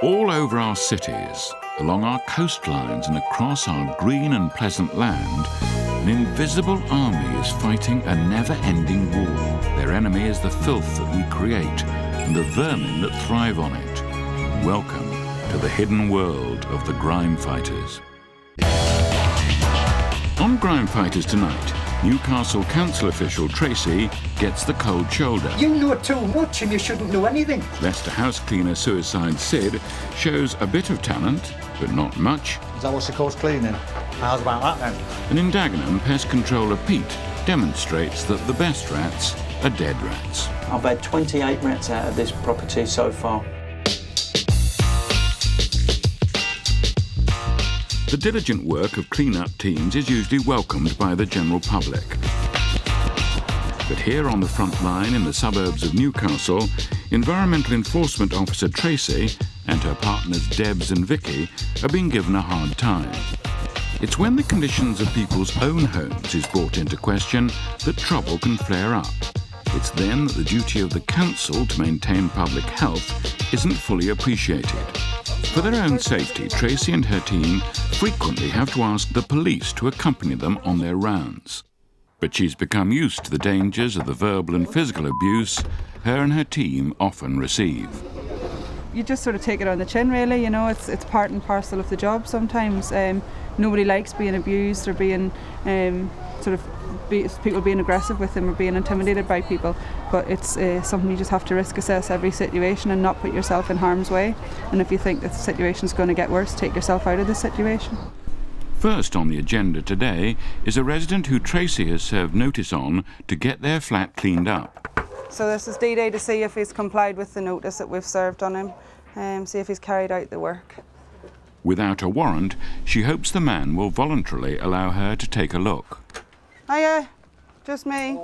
All over our cities, along our coastlines and across our green and pleasant land, an invisible army is fighting a never-ending war. Their enemy is the filth that we create and the vermin that thrive on it. Welcome to the hidden world of the Grimefighters. On Grimefighters tonight, Newcastle Council official Tracey gets the cold shoulder. You know too much and you shouldn't know anything. Leicester house cleaner suicide Sid shows a bit of talent, but not much. Is that what she calls cleaning? How's about that then? And in Dagenham, pest controller Pete demonstrates that the best rats are dead rats. I've had 28 rats out of this property so far. The diligent work of clean-up teams is usually welcomed by the general public. But here on the front line in the suburbs of Newcastle, Environmental Enforcement Officer Tracey and her partners Debs and Vicky are being given a hard time. It's when the conditions of people's own homes is brought into question that trouble can flare up. It's then that the duty of the council to maintain public health isn't fully appreciated. For their own safety, Tracey and her team frequently have to ask the police to accompany them on their rounds. But she's become used to the dangers of the verbal and physical abuse her and her team often receive. You just sort of take it on the chin, really, you know, it's part and parcel of the job sometimes. Nobody likes being abused or being people being aggressive with them or being intimidated by people, but it's something you just have to risk assess every situation and not put yourself in harm's way. And if you think that the situation's going to get worse, take yourself out of the situation. First on the agenda today is a resident who Tracey has served notice on to get their flat cleaned up. So this is D-Day to see if he's complied with the notice that we've served on him, see if he's carried out the work. Without a warrant, she hopes the man will voluntarily allow her to take a look. Hiya, just me.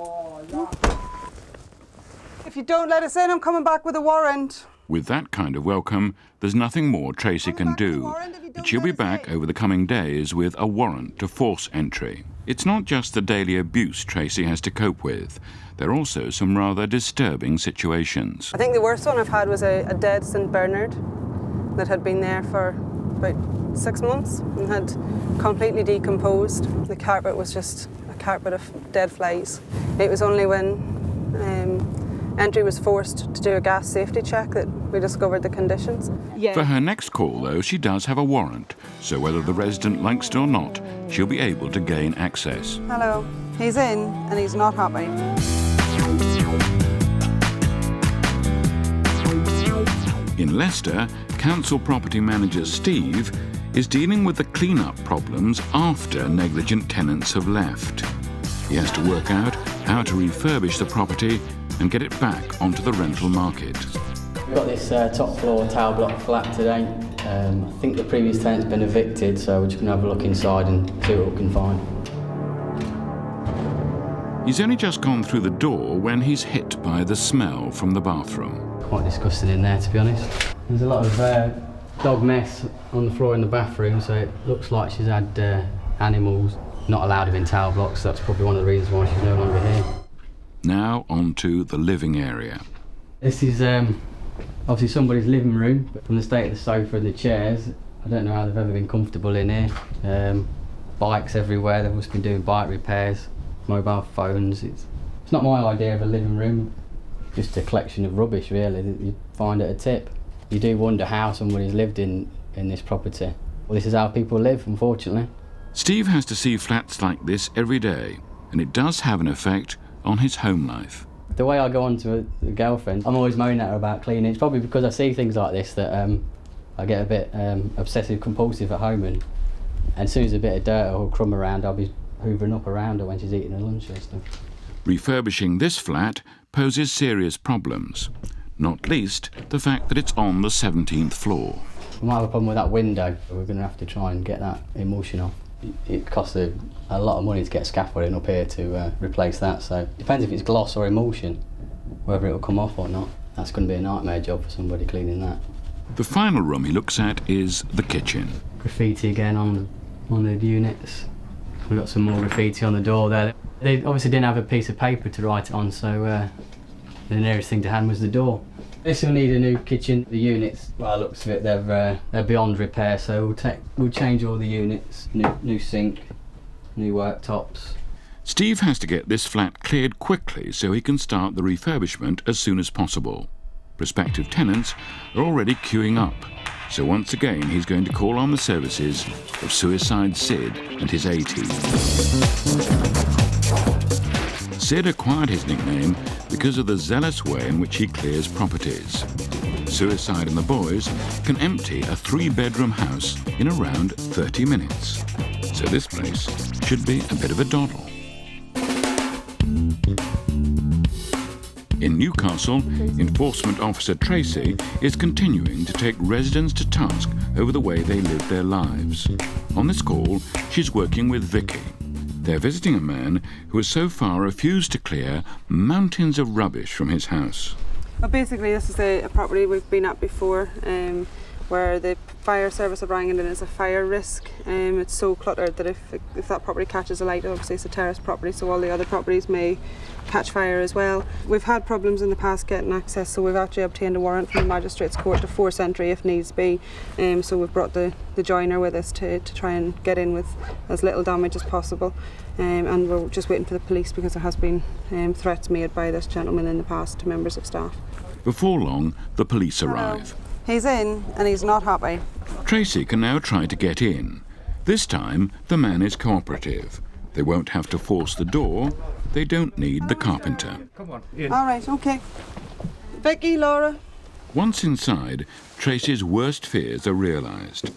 If you don't let us in, I'm coming back with a warrant. With that kind of welcome, there's nothing more Tracey can do, but she'll be back over the coming days with a warrant to force entry. It's not just the daily abuse Tracey has to cope with. There are also some rather disturbing situations. I think the worst one I've had was a dead St Bernard that had been there for about 6 months and had completely decomposed. The carpet was just a carpet of dead flies. It was only when entry was forced to do a gas safety check that we discovered the conditions. Yeah. For her next call, though, she does have a warrant, so whether the resident likes it or not, she'll be able to gain access. Hello. He's in and he's not happy. In Leicester, council property manager Steve is dealing with the clean-up problems after negligent tenants have left. He has to work out how to refurbish the property and get it back onto the rental market. We've got this top floor tower block flat today. I think the previous tenant's been evicted, so we're just going to have a look inside and see what we can find. He's only just gone through the door when he's hit by the smell from the bathroom. Quite disgusting in there, to be honest. There's a lot of dog mess on the floor in the bathroom, so it looks like she's had animals not allowed within tower blocks. That's probably one of the reasons why she's no longer here. Now onto the living area. This is obviously somebody's living room, but from the state of the sofa and the chairs, I don't know how they've ever been comfortable in here. Bikes everywhere, they've also been doing bike repairs, mobile phones. It's not my idea of a living room, just a collection of rubbish really that you find at a tip. You do wonder how somebody's lived in this property. Well, this is how people live, unfortunately. Steve has to see flats like this every day, and it does have an effect on his home life. The way I go on to a girlfriend, I'm always moaning at her about cleaning. It's probably because I see things like this that I get a bit obsessive compulsive at home, and as soon as a bit of dirt or crumb around, I'll be hoovering up around her when she's eating her lunch and stuff. Refurbishing this flat poses serious problems, not least the fact that it's on the 17th floor. We might have a problem with that window, but we're going to have to try and get that emulsion off. It costs a lot of money to get scaffolding up here to replace that, so it depends if it's gloss or emulsion, whether it'll come off or not. That's going to be a nightmare job for somebody cleaning that. The final room he looks at is the kitchen. Graffiti again on the units. We've got some more graffiti on the door there. They obviously didn't have a piece of paper to write it on, so the nearest thing to hand was the door. This will need a new kitchen. The units, by the looks of it, they're beyond repair, so we'll change all the units. New sink, new worktops. Steve has to get this flat cleared quickly so he can start the refurbishment as soon as possible. Prospective tenants are already queuing up, so once again he's going to call on the services of Suicide Sid and his A-team. Sid acquired his nickname because of the zealous way in which he clears properties. Suicide and the boys can empty a 3-bedroom house in around 30 minutes. So this place should be a bit of a doddle. In Newcastle, Enforcement Officer Tracey is continuing to take residents to task over the way they live their lives. On this call, she's working with Vicky. They're visiting a man who has so far refused to clear mountains of rubbish from his house. Well, basically, this is a property we've been at before, where the fire service have rang in as a fire risk. It's so cluttered that if that property catches alight, obviously it's a terrace property, so all the other properties may catch fire as well. We've had problems in the past getting access, so we've actually obtained a warrant from the Magistrates Court to force entry if needs be. So we've brought the joiner with us to try and get in with as little damage as possible. And we're just waiting for the police because there has been threats made by this gentleman in the past to members of staff. Before long, the police arrive. He's in and he's not happy. Tracey can now try to get in. This time, the man is cooperative. They won't have to force the door. They don't need the carpenter. Come on, in. All right, okay. Vicky, Laura. Once inside, Tracey's worst fears are realised.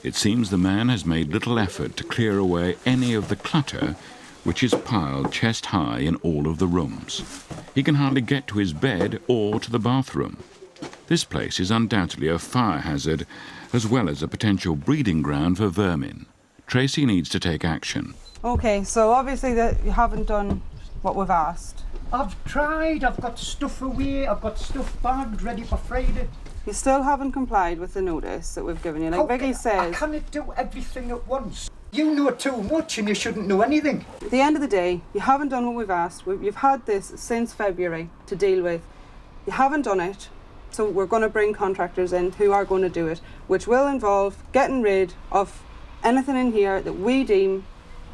It seems the man has made little effort to clear away any of the clutter which is piled chest high in all of the rooms. He can hardly get to his bed or to the bathroom. This place is undoubtedly a fire hazard, as well as a potential breeding ground for vermin. Tracey needs to take action. Okay, so obviously that you haven't done what we've asked. I've tried, I've got stuff away, I've got stuff bagged, ready for Friday. You still haven't complied with the notice that we've given you. Like Vicky I says, cannot do everything at once. You know too much and you shouldn't know anything. at the end of the day, you haven't done what we've asked. You've had this since February to deal with. You haven't done it, so we're going to bring contractors in who are going to do it, which will involve getting rid of anything in here that we deem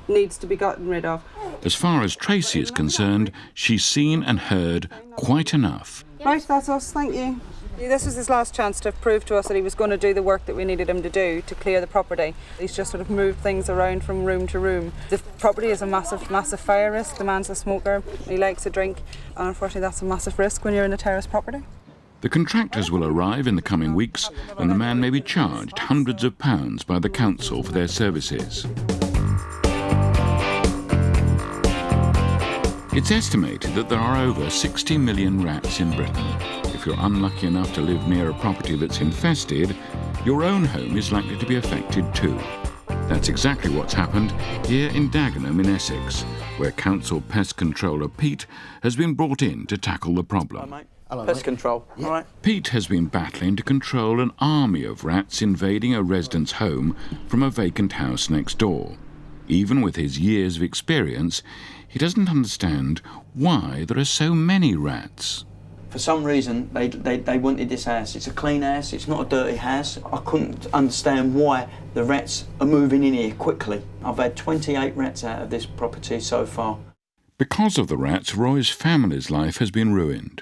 needs to be gotten rid of. As far as Tracey is concerned, she's seen and heard quite enough. Right, that's us, thank you. This was his last chance to prove to us that he was going to do the work that we needed him to do to clear the property. He's just sort of moved things around from room to room. The property is a massive, massive fire risk. The man's a smoker, he likes to drink, and unfortunately that's a massive risk when you're in a terrace property. The contractors will arrive in the coming weeks, and the man may be charged hundreds of pounds by the council for their services. It's estimated that there are over 60 million rats in Britain. If you're unlucky enough to live near a property that's infested, your own home is likely to be affected too. That's exactly what's happened here in Dagenham in Essex, where Council Pest Controller Pete has been brought in to tackle the problem. Hello, mate. Hello, Pest mate. control, all right? Pete has been battling to control an army of rats invading a resident's home from a vacant house next door. Even with his years of experience, he doesn't understand why there are so many rats. For some reason, they wanted this house. It's a clean house, it's not a dirty house. I couldn't understand why the rats are moving in here quickly. I've had 28 rats out of this property so far. Because of the rats, Roy's family's life has been ruined.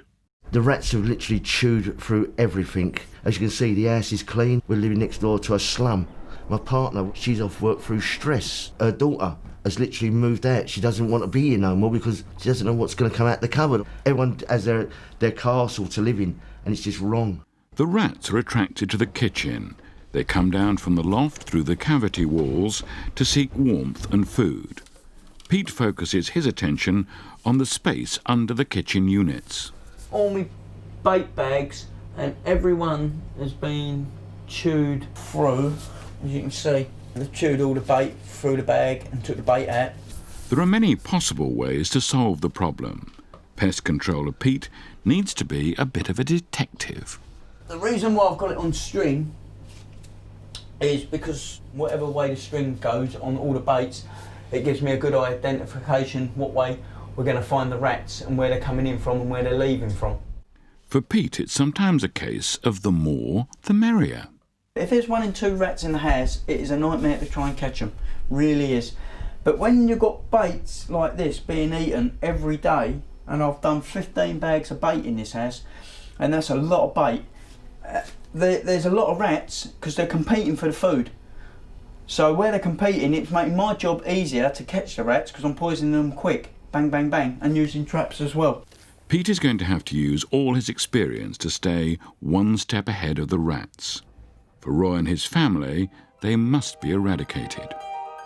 The rats have literally chewed through everything. As you can see, the house is clean. We're living next door to a slum. My partner, she's off work through stress. Her daughter has literally moved out. She doesn't want to be here no more because she doesn't know what's going to come out the cupboard. Everyone has their castle to live in, and it's just wrong. The rats are attracted to the kitchen. They come down from the loft through the cavity walls to seek warmth and food. Pete focuses his attention on the space under the kitchen units. All my bait bags and everyone has been chewed through, as you can see. They've chewed all the bait through the bag and took the bait out. There are many possible ways to solve the problem. Pest Controller Pete needs to be a bit of a detective. The reason why I've got it on string is because whatever way the string goes on all the baits, it gives me a good identification what way we're going to find the rats and where they're coming in from and where they're leaving from. For Pete, it's sometimes a case of the more, the merrier. If there's 1 in 2 rats in the house, it is a nightmare to try and catch them. Really is. But when you've got baits like this being eaten every day, and I've done 15 bags of bait in this house, and that's a lot of bait, there's a lot of rats because they're competing for the food. So where they're competing, it's making my job easier to catch the rats because I'm poisoning them quick. Bang, bang, bang, and using traps as well. Pete is going to have to use all his experience to stay one step ahead of the rats. For Roy and his family, they must be eradicated.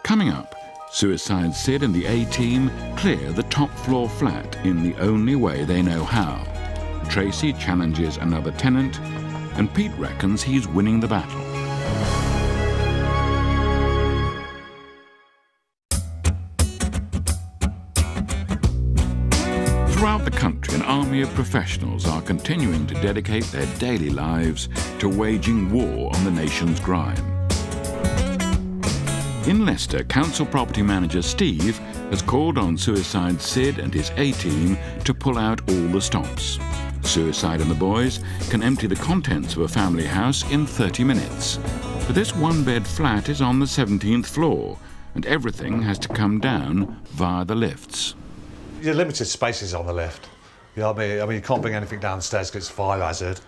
Coming up, Suicide Sid and the A-Team clear the top floor flat in the only way they know how. Tracey challenges another tenant, and Pete reckons he's winning the battle. Throughout the country, an army of professionals are continuing to dedicate their daily lives to waging war on the nation's grime. In Leicester, council property manager Steve has called on Suicide Sid and his A-Team to pull out all the stops. Suicide and the boys can empty the contents of a family house in 30 minutes. But this one-bed flat is on the 17th floor, and everything has to come down via the lifts. There's limited spaces on the lift. You know what I mean, you can't bring anything downstairs because it's a fire hazard.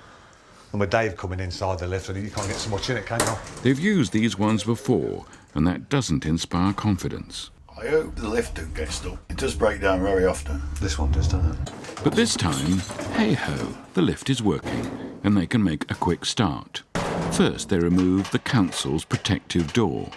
And with Dave coming inside the lift, you can't get so much in it, can you? They've used these ones before, and that doesn't inspire confidence. I hope the lift don't get stuck. It does break down very often. This one does, doesn't it? But this time, hey-ho, the lift is working, and they can make a quick start. First, they remove the council's protective door.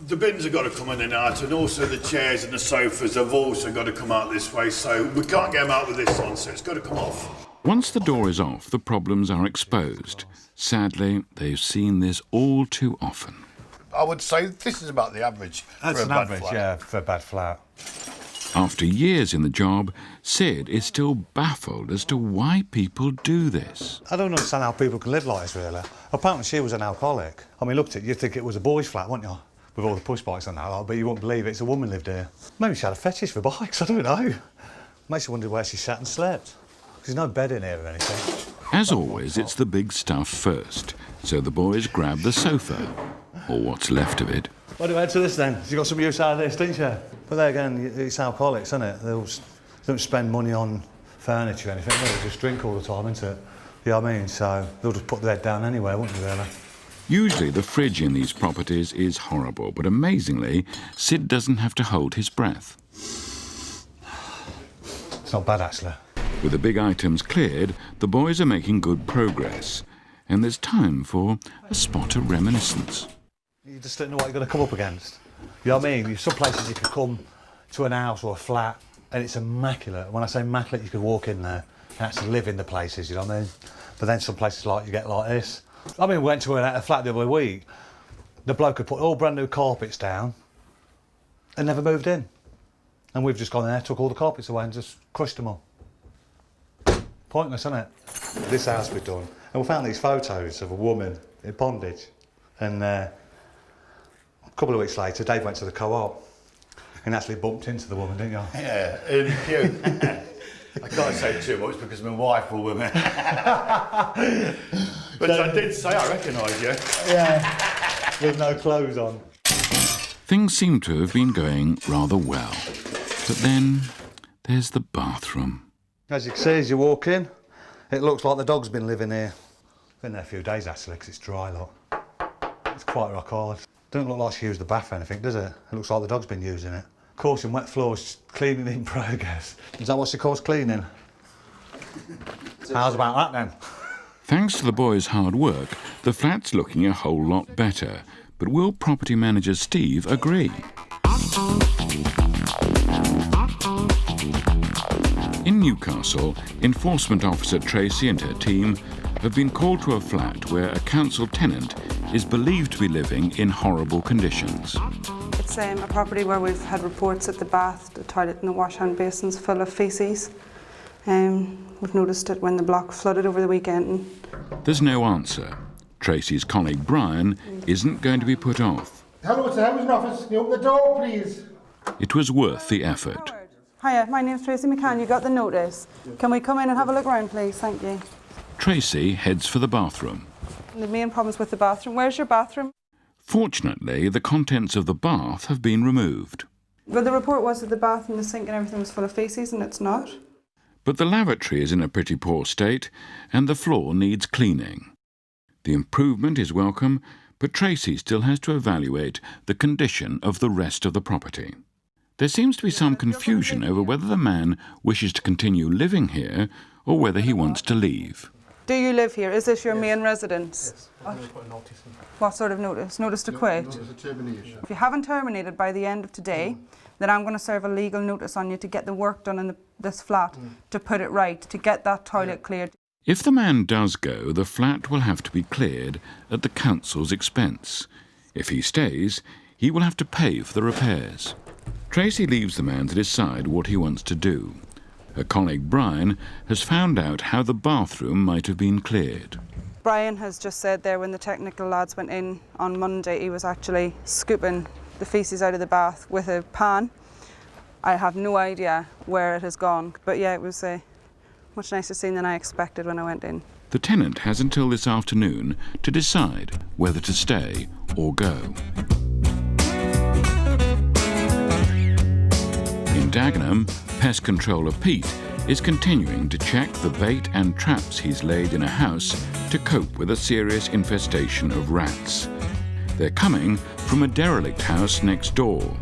The bins have got to come in and out, and also the chairs and the sofas have also got to come out this way, so we can't get them out with this on, so it's got to come off. Once the door is off, the problems are exposed. Sadly, they've seen this all too often. I would say this is about the average. That's for a an bad average, flat. yeah, for a bad flat. After years in the job, Sid is still baffled as to why people do this. I don't understand how people can live like this, really. Apparently she was an alcoholic. I mean, looked at it, you'd think it was a boys' flat, wouldn't you? With all the push bikes and that, but you wouldn't believe it's a woman lived here. Maybe she had a fetish for bikes, I don't know. Makes you wonder where she sat and slept. There's no bed in here or anything. As always, it's the big stuff first, so the boys grab the sofa, or what's left of it. What do you add to this then? You got some use out of this, didn't you? But there again, it's alcoholics, isn't it? They don't spend money on furniture or anything, they just drink all the time, isn't it? You know what I mean? So they'll just put their head down anyway, wouldn't they, really? Usually the fridge in these properties is horrible, but amazingly, Sid doesn't have to hold his breath. It's not bad, actually. With the big items cleared, the boys are making good progress, and there's time for a spot of reminiscence. You just don't know what you're going to come up against. You know what I mean? Some places you could come to an house or a flat, and it's immaculate. When I say immaculate, you could walk in there and actually live in the places, you know what I mean? But then some places like you get like this. I mean, we went to a flat the other week. The bloke had put all brand new carpets down and never moved in. And we've just gone there, took all the carpets away and just crushed them all. Pointless, isn't it? This house we've done. And we found these photos of a woman in bondage. And a couple of weeks later, Dave went to the co-op and actually bumped into the woman, didn't you? Yeah, in the queue. I can't say too much because my wife will with me. But I did say I recognise you. Yeah, with no clothes on. Things seem to have been going rather well. But then there's the bathroom. As you can see, as you walk in, it looks like the dog's been living here. Been there a few days actually, because it's dry, look. It's quite rock hard. Doesn't look like she used the bath or anything, does it? It looks like the dog's been using it. Caution, wet floors, cleaning in progress. Is that what she calls cleaning? How's about that then? Thanks to the boys' hard work, the flat's looking a whole lot better. But will property manager Steve agree? In Newcastle, enforcement officer Tracey and her team have been called to a flat where a council tenant is believed to be living in horrible conditions. It's a property where we've had reports that the bath, the toilet and the wash hand basin's full of faeces. We've noticed it when the block flooded over the weekend. There's no answer. Tracey's colleague Brian isn't going to be put off. Hello, it's the housing office. Can you open the door, please? It was worth the effort. Hiya, my name's Tracey McCann. You got the notice. Can we come in and have a look around, please? Thank you. Tracey heads for the bathroom. The main problems with the bathroom. Where's your bathroom? Fortunately, the contents of the bath have been removed. Well, the report was that the bath and the sink and everything was full of faeces, and it's not. But the lavatory is in a pretty poor state, and the floor needs cleaning. The improvement is welcome, but Tracey still has to evaluate the condition of the rest of the property. There seems to be some confusion over whether the man wishes to continue living here or whether he wants to leave. Do you live here? Is this your main residence? Yes. I'm going to put a notice in. What sort of notice? Notice to quit? Notice of termination. If you haven't terminated by the end of today, then I'm going to serve a legal notice on you to get the work done in this flat, to put it right, to get that toilet cleared. If the man does go, the flat will have to be cleared at the council's expense. If he stays, he will have to pay for the repairs. Tracey leaves the man to decide what he wants to do. Her colleague Brian has found out how the bathroom might have been cleared. Brian has just said there when the technical lads went in on Monday, he was actually scooping the faeces out of the bath with a pan. I have no idea where it has gone, but yeah, it was a much nicer scene than I expected when I went in. The tenant has until this afternoon to decide whether to stay or go. In Dagenham, Pest Controller Pete is continuing to check the bait and traps he's laid in a house to cope with a serious infestation of rats. They're coming from a derelict house next door.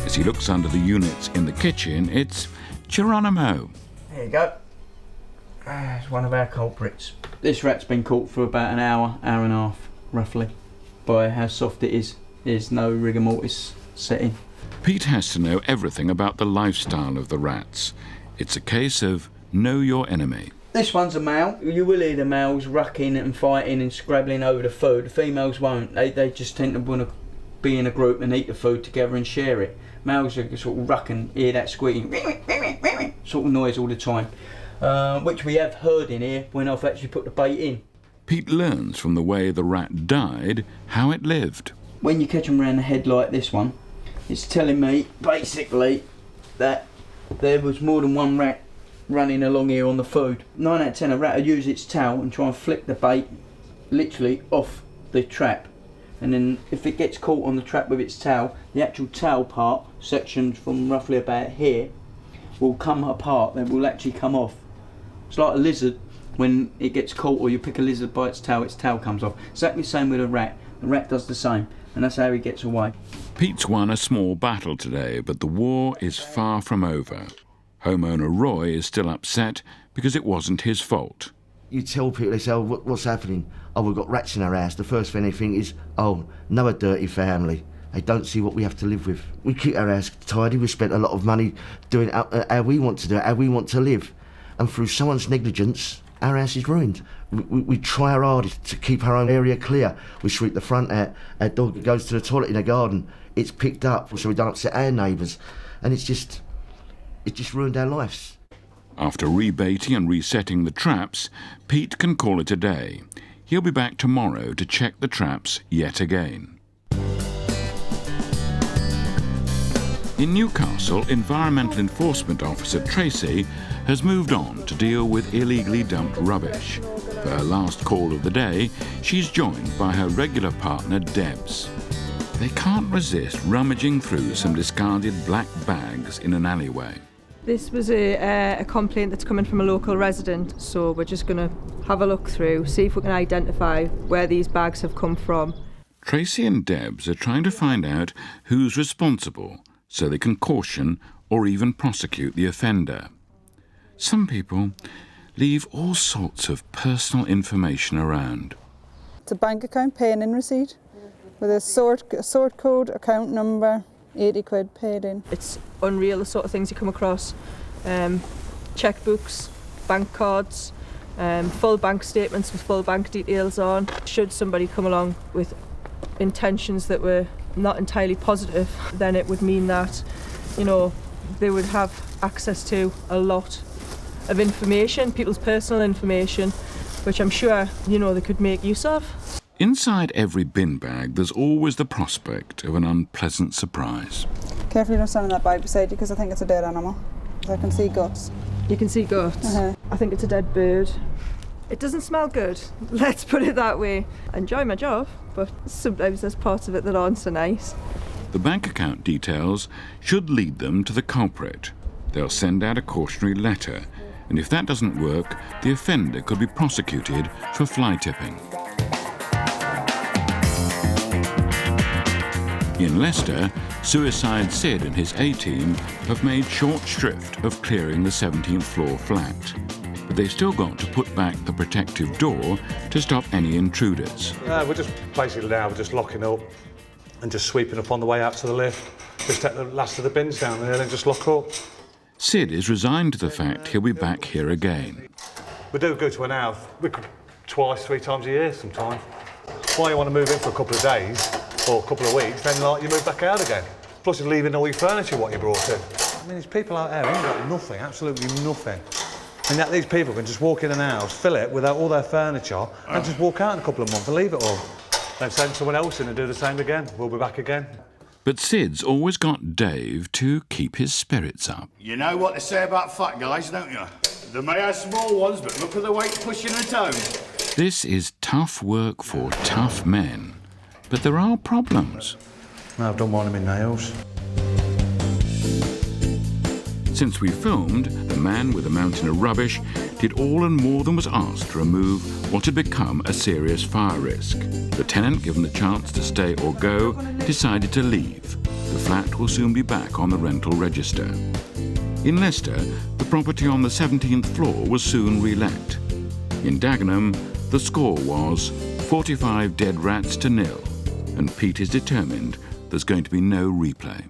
As he looks under the units in the kitchen, it's Geronimo. There you go. It's one of our culprits. This rat's been caught for about an hour and a half, roughly, by how soft it is. There's no rigor mortis setting. Pete has to know everything about the lifestyle of the rats. It's a case of know your enemy. This one's a male. You will hear the males rucking and fighting and scrabbling over the food. The females won't. They just tend to want to be in a group and eat the food together and share it. Males are sort of rucking, hear that squeaking, sort of noise all the time. Which we have heard in here when I've actually put the bait in. Pete learns from the way the rat died how it lived. When you catch them around the head like this one, it's telling me basically that there was more than one rat running along here on the food. 9 out of 10 a rat will use its tail and try and flick the bait literally off the trap, and then if it gets caught on the trap with its tail, the actual tail part, sectioned from roughly about here, will come apart, then will actually come off. It's like a lizard. When it gets caught or you pick a lizard by its tail comes off. Exactly the same with a rat. The rat does the same, and that's how he gets away. Pete's won a small battle today, but the war is far from over. Homeowner Roy is still upset because it wasn't his fault. You tell people, they say, oh, what's happening? Oh, we've got rats in our house. The first thing they think is, oh, another dirty family. They don't see what we have to live with. We keep our house tidy. We spent a lot of money doing how we want to do it, how we want to live. And through someone's negligence, our house is ruined. We try our hardest to keep our own area clear. We sweep the front out. Our dog goes to the toilet in the garden. It's picked up so we don't upset our neighbours. And it just ruined our lives. After rebaiting and resetting the traps, Pete can call it a day. He'll be back tomorrow to check the traps yet again. In Newcastle, Environmental Enforcement Officer Tracey has moved on to deal with illegally dumped rubbish. For her last call of the day, she's joined by her regular partner Debs. They can't resist rummaging through some discarded black bags in an alleyway. This was a complaint that's coming from a local resident, so we're just going to have a look through, see if we can identify where these bags have come from. Tracey and Debs are trying to find out who's responsible so they can caution or even prosecute the offender. Some people leave all sorts of personal information around. It's a bank account paying in receipt with a sort code, account number, 80 quid paid in. It's unreal, the sort of things you come across. Checkbooks, bank cards, full bank statements with full bank details on. Should somebody come along with intentions that were not entirely positive, then it would mean that, you know, they would have access to a lot of information, people's personal information, which I'm sure, you know, they could make use of. Inside every bin bag, there's always the prospect of an unpleasant surprise. Carefully don't stand in that bag beside you because I think it's a dead animal. I can see guts. You can see guts? Uh-huh. I think it's a dead bird. It doesn't smell good, let's put it that way. I enjoy my job, but sometimes there's parts of it that aren't so nice. The bank account details should lead them to the culprit. They'll send out a cautionary letter, and if that doesn't work, the offender could be prosecuted for fly tipping. In Leicester, Suicide Sid and his A-team have made short shrift of clearing the 17th floor flat. But they've still got to put back the protective door to stop any intruders. We're just basically now we're just locking up and just sweeping up on the way out to the lift. Just take the last of the bins down there and just lock up. Sid is resigned to the fact he'll be back here again. We do go to an hour, twice, 3 times a year sometimes. Why you want to move in for a couple of days or a couple of weeks, then like you move back out again. Plus you're leaving all your furniture what you brought in. I mean, there's people out there who ain't got nothing, absolutely nothing. And yet these people can just walk in an house, fill it with all their furniture, and just walk out in a couple of months and leave it all. Then send someone else in and do the same again. We'll be back again. But Sid's always got Dave to keep his spirits up. You know what they say about fat guys, don't you? They may have small ones, but look at the weight pushing at home. This is tough work for tough men. But there are problems. No, I've done one of my nails. Since we filmed, the man with a mountain of rubbish did all and more than was asked to remove what had become a serious fire risk. The tenant, given the chance to stay or go, decided to leave. The flat will soon be back on the rental register. In Leicester, the property on the 17th floor was soon re-let. In Dagenham, the score was 45 dead rats to 0, and Pete is determined there's going to be no replay.